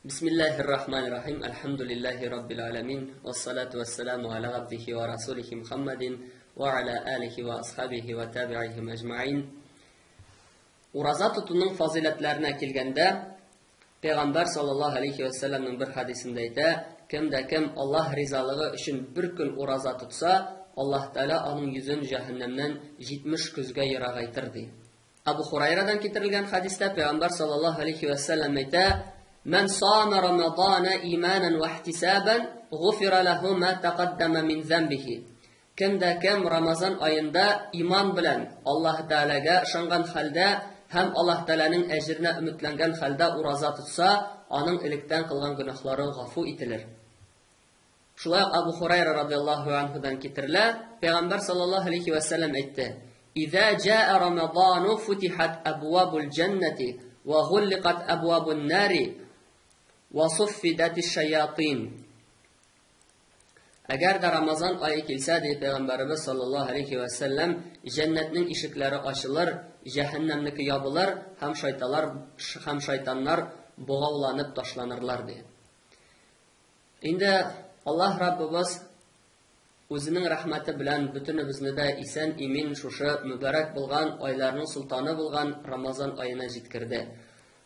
Bismillahirrahmanirrahim. Elhamdülillahi Rabbil alemin. Vessalatu vesselamu ala abdihi ve rasulihi Muhammedin ve ala alihi ve ashabihi ve tabi'ihi mecmain. Uraza tutunun faziletlerine kilgende Peygamber sallallahu aleyhi ve sellem'in bir hadisindeydi. Kim Allah rizalığı için bir gün uraza tutsa Allah Teala onun yüzünü cehennemden 70 küzge yırağaytır diye. Abu Hurayra'dan getirilgen hadiste Peygamber sallallahu aleyhi ve sellem eydi: "Men sâme Ramazâne îmânen ve ihtisâben gufira lehu mâ teqaddeme min zenbihi." Kim Ramazan ayında iman bilen Allah Teala'ga ışangan halde hem Allah Teala'nın ecrine ümitlengen halde uraza tutsa, onun ilikten kılgan günahları gafu itilir. Şulay Abu Hurayra radıyallahu anhudan getirile, Peygamber sallallahu aleyhi ve sellem etti: "İzâ câe Ramazânu futihat ebvâbul cenneti ve gullikat ebvâbun nâri ve suffidatiş şeyatîn." Eğer de Ramazan ayı kilse diye Peygamberimiz sallallahu aleyhi ve sellem cennetin ışıkları açılır, cehennemdeki yapılır, hem şeytanlar boğavlanıp taşlanırlar diye. Şimdi Allah Rabbimiz özünün rahmeti bilen bütünümüzni de isen imin şuşu mübarek bulgan, aylarının sultanı bulgan Ramazan ayına jitkirdi.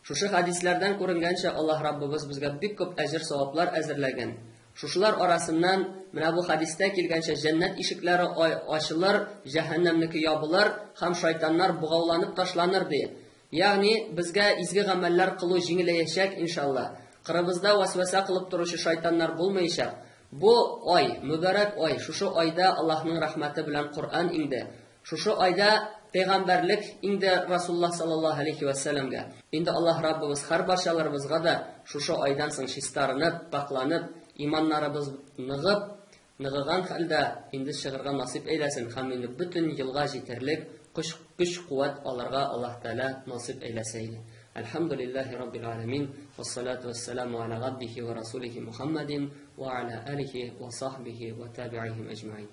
Şuşu hadislerden görüngençe Allah Rabbimiz bizge bir köp ecir sevaplar ezirlegen. Şuşular arasından bu hadiste kilgençe cennet ışıkları açılır, cehennemdeki yapılır, hem şeytanlar boğavlanıp taşlanır diye. Yani bizge izgi gameller kılı jingileyecek inşallah. Kırımızda vesvese kılıp duruşu şeytanlar bulmayacak. Bu ay, mübarek ay, şuşu ayda Allah'ın rahmeti bilen Kur'an indi. Şuşu ayda peygamberlik indi Resulullah sallallahu aleyhi ve sellem'ge. Indi Allah Rabbimiz her başalarımızga da şuşu aydan soň şistarınıp, baklanıp, imanlarımız nığıgan halde indi şığırga nasip eylesin. Hem indi bütün yılga jiterlik, güç kuvvet alırga Allah Teala nasip eyleseydi. Elhamdülillahi Rabbil alemin. Vessalatu vesselamu ala abdihi ve rasulihi Muhammedin ve ala alihi ve sahbihi ve tabi'ihi ecmain.